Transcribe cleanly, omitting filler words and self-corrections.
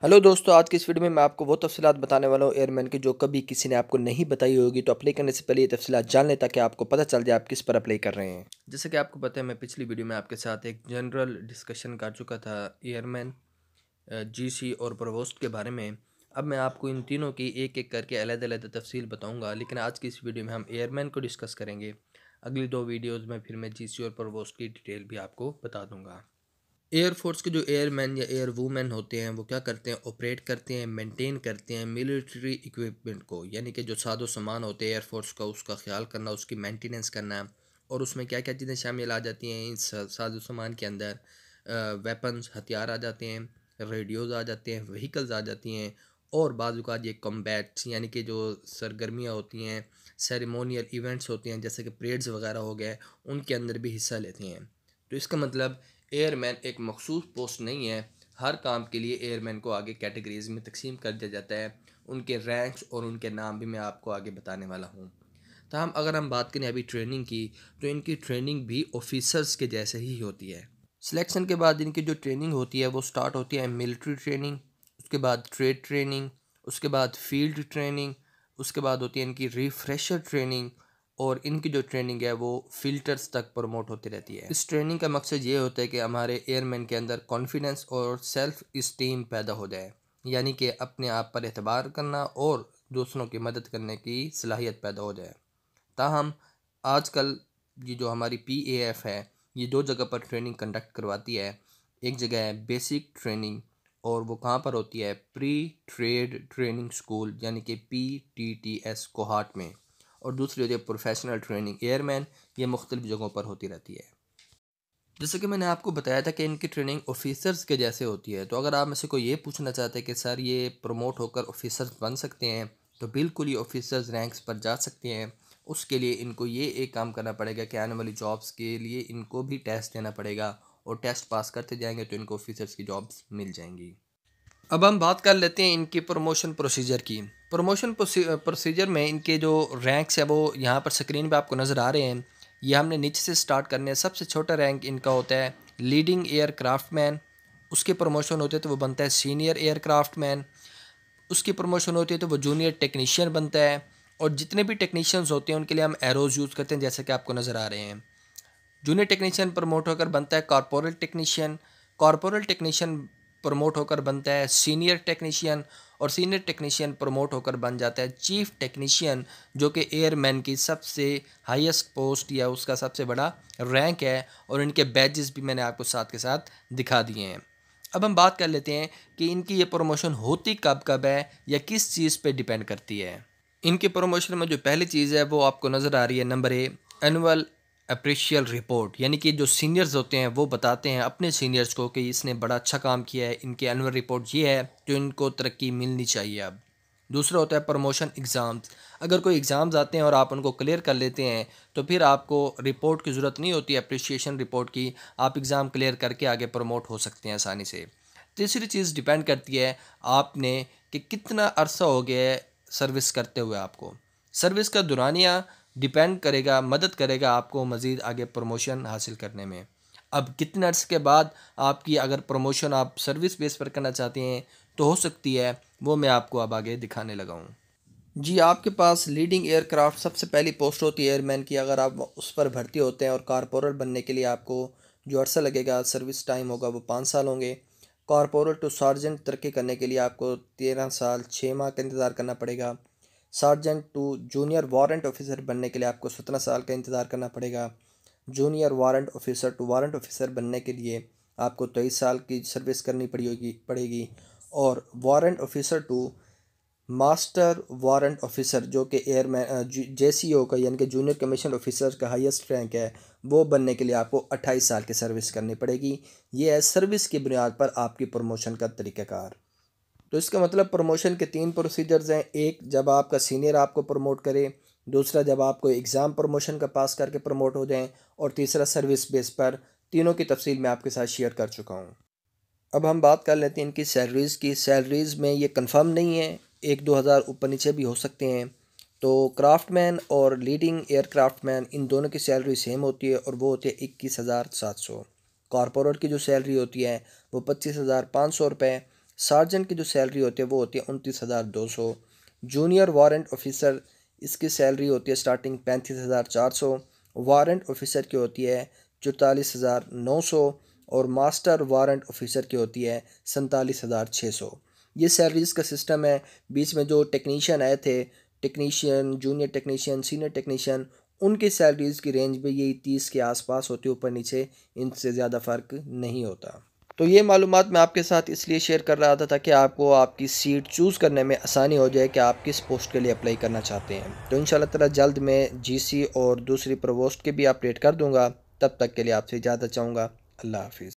Hello दोस्तों, आज की इस वीडियो में मैं आपको वो तफ़सीलात बताने वाला हूँ एयरमैन की जो कभी किसी ने आपको नहीं बताई होगी। तो अप्लाई करने से पहले ये तफ़सीलात जान लें ताकि आपको पता चल जाए आप किस पर अप्लाई कर रहे हैं। जैसे कि आपको पता है, मैं पिछली वीडियो में आपके साथ एक जनरल डिस्कशन कर चुका था एयरमैन, जीसी और प्रोवोस्ट के बारे में। अब मैं आपको इन तीनों की एक एक करके अलग-अलग तफ़सील बताऊँगा, लेकिन आज की इस वीडियो में हम एयरमैन को डिस्कस करेंगे। अगली 2 वीडियोज़ में फिर मैं जीसी और प्रोवोस्ट की डिटेल भी आपको बता दूँगा। एयरफोर्स के जो एयरमैन या एयर वूमेन होते हैं वो क्या करते हैं, ऑपरेट करते हैं, मेंटेन करते हैं मिलिट्री इक्विपमेंट को, यानी कि जो साजो सामान होते हैं एयरफोर्स का, उसका ख्याल करना, उसकी मेंटेनेंस करना। और उसमें क्या क्या चीज़ें शामिल आ जाती हैं, इस साजो सामान के अंदर वेपन्स, हथियार आ जाते हैं, रेडियोज़ आ जाते हैं, व्हीकल्स आ जाती हैं, और बाज़ ये कॉम्बैट्स यानी कि जो सरगर्मियाँ होती हैं, सेरेमोनियल इवेंट्स होते हैं जैसे कि परेड्स वगैरह हो गए, उनके अंदर भी हिस्सा लेती हैं। तो इसका मतलब एयरमैन एक मखसूस पोस्ट नहीं है। हर काम के लिए एयरमैन को आगे कैटेगरीज में तकसीम कर दिया जाता है। उनके रैंक्स और उनके नाम भी मैं आपको आगे बताने वाला हूँ। तो अगर हम बात करें अभी ट्रेनिंग की, तो इनकी ट्रेनिंग भी ऑफिसर्स के जैसे ही होती है। सिलेक्शन के बाद इनकी जो ट्रेनिंग होती है वो स्टार्ट होती है मिलिट्री ट्रेनिंग, उसके बाद ट्रेड ट्रेनिंग, उसके बाद फील्ड ट्रेनिंग, उसके बाद होती है इनकी रिफ्रेशर ट्रेनिंग, और इनकी जो ट्रेनिंग है वो फिल्टर्स तक प्रमोट होती रहती है। इस ट्रेनिंग का मकसद ये होता है कि हमारे एयरमैन के अंदर कॉन्फिडेंस और सेल्फ इस्टीम पैदा हो जाए, यानी कि अपने आप पर एतबार करना और दूसरों की मदद करने की सलाहियत पैदा हो जाए। ताहम आजकल ये जो हमारी PAF है, ये 2 जगह पर ट्रेनिंग कंडक्ट करवाती है। एक जगह है बेसिक ट्रेनिंग, और वो कहाँ पर होती है, प्री ट्रेड ट्रेनिंग स्कूल यानी कि PTTS कोहाट में। और दूसरी होती है प्रोफेशनल ट्रेनिंग एयरमैन, ये मुख्तलिफ जगहों पर होती रहती है। जैसे कि मैंने आपको बताया था कि इनकी ट्रेनिंग ऑफिसर्स के जैसे होती है। तो अगर आप में से कोई ये पूछना चाहते हैं कि सर ये प्रमोट होकर ऑफिसर्स बन सकते हैं, तो बिल्कुल ये ऑफिसर्स रैंक्स पर जा सकते हैं। उसके लिए इनको ये एक काम करना पड़ेगा कि आने वाली जॉब्स के लिए इनको भी टेस्ट देना पड़ेगा, और टेस्ट पास करते जाएंगे तो इनको ऑफिसर्स की जॉब्स मिल जाएंगी। अब हम बात कर लेते हैं इनकी प्रमोशन प्रोसीजर की। प्रमोशन प्रोसीजर में इनके जो रैंक्स है वो यहाँ पर स्क्रीन पे आपको नज़र आ रहे हैं। ये हमने नीचे से स्टार्ट करने हैं। सबसे छोटा रैंक इनका होता है लीडिंग एयर क्राफ्टमैन। उसके प्रमोशन होते हैं तो वो बनता है सीनियर एयर क्राफ्टमैन। उसकी प्रमोशन होती है तो वो जूनियर टेक्नीशियन बनता है। और जितने भी टेक्नीशियंस होते हैं उनके लिए हम एरोज़ यूज़ करते हैं, जैसे कि आपको नज़र आ रहे हैं। जूनियर टेक्नीशियन प्रमोट होकर बनता है corporal technician. Corporal technician promote होकर बनता है सीनियर टेक्नीशियन। और सीनियर टेक्नीशियन प्रमोट होकर बन जाता है चीफ टेक्नीशियन, जो कि एयरमैन की सबसे हाईएस्ट पोस्ट या उसका सबसे बड़ा रैंक है। और इनके बैजेस भी मैंने आपको साथ के साथ दिखा दिए हैं। अब हम बात कर लेते हैं कि इनकी ये प्रमोशन होती कब कब है या किस चीज़ पे डिपेंड करती है। इनके प्रमोशन में जो पहली चीज़ है वो आपको नज़र आ रही है, नंबर ए, एनुअल अप्रेशियल रिपोर्ट। यानी कि जो सीनियर्स होते हैं वो बताते हैं अपने सीनियर्स को कि इसने बड़ा अच्छा काम किया है, इनकी एनुअल रिपोर्ट ये है, तो इनको तरक्की मिलनी चाहिए। अब दूसरा होता है प्रमोशन एग्ज़ाम्स। अगर कोई एग्ज़ाम्स आते हैं और आप उनको क्लियर कर लेते हैं तो फिर आपको रिपोर्ट की ज़रूरत नहीं होती, अप्रिशिएशन रिपोर्ट की। आप एग्ज़ाम क्लियर करके आगे प्रमोट हो सकते हैं आसानी से। तीसरी चीज़ डिपेंड करती है आपने कि कितना अरसा हो गया है सर्विस करते हुए। आपको सर्विस का दुरानिया डिपेंड करेगा, मदद करेगा आपको मज़ीद आगे प्रमोशन हासिल करने में। अब कितने अर्स के बाद आपकी अगर प्रमोशन आप सर्विस बेस पर करना चाहते हैं तो हो सकती है, वो मैं आपको अब आगे दिखाने लगा हूँ। जी, आपके पास लीडिंग एयरक्राफ्ट सबसे पहली पोस्ट होती है एयरमैन की। अगर आप उस पर भर्ती होते हैं और कॉर्पोरल बनने के लिए आपको जो अरसा लगेगा, सर्विस टाइम होगा, वो 5 साल होंगे। कॉर्पोरल टू सार्जेंट तरक्की करने के लिए आपको 13 साल 6 माह का इंतज़ार करना पड़ेगा। Sergeant to junior warrant officer बनने के लिए आपको 17 साल का इंतज़ार करना पड़ेगा। Junior warrant officer to warrant officer बनने के लिए आपको 23 साल की सर्विस करनी पड़ेगी। और warrant officer to master warrant officer, जो कि एयरमैन JCO का यानी कि जूनियर कमीशन ऑफिसर का हाईएस्ट रैंक है, वो बनने के लिए आपको 28 साल की सर्विस करनी पड़ेगी। ये है सर्विस की बुनियाद पर आपकी प्रमोशन का तरीक़ाकार। तो इसका मतलब प्रमोशन के 3 प्रोसीजर्स हैं। एक, जब आपका सीनियर आपको प्रमोट करे। दूसरा, जब आपको एग्ज़ाम प्रमोशन का पास करके प्रमोट हो जाएं। और तीसरा, सर्विस बेस पर। तीनों की तफसील मैं आपके साथ शेयर कर चुका हूँ। अब हम बात कर लेते हैं इनकी सैलरीज़ की। सैलरीज़ में ये कंफर्म नहीं है, 1-2 हज़ार ऊपर नीचे भी हो सकते हैं। तो क्राफ्टमैन और लीडिंग एयरक्राफ्टमैन, इन दोनों की सैलरी सेम होती है और वो होती है 21,700। कॉरपोरेट की जो सैलरी होती है वो 25,500 रुपये। सार्जेंट की जो सैलरी होती है वो होती है 29,200। जूनियर वारंट ऑफिसर, इसकी सैलरी होती है स्टार्टिंग 35,400। वारंट ऑफिसर की होती है 44,900 और मास्टर वारंट ऑफिसर की होती है 47,600। ये सैलरीज का सिस्टम है। बीच में जो टेक्नीशियन आए थे, technician, junior technician, senior technician, उनकी सैलरीज की रेंज भी यही 30 के आसपास होती है, ऊपर नीचे इनसे ज़्यादा फ़र्क नहीं होता। तो ये मालूमात मैं आपके साथ इसलिए शेयर कर रहा था ताकि आपको आपकी सीट चूज़ करने में आसानी हो जाए कि आप किस पोस्ट के लिए अप्लाई करना चाहते हैं। तो इंशाल्लाह ताला जल्द मैं जीसी और दूसरी प्रोवोस्ट के भी अपडेट कर दूंगा। तब तक के लिए आपसे इजाज़त चाहूँगा। अल्लाह हाफिज़।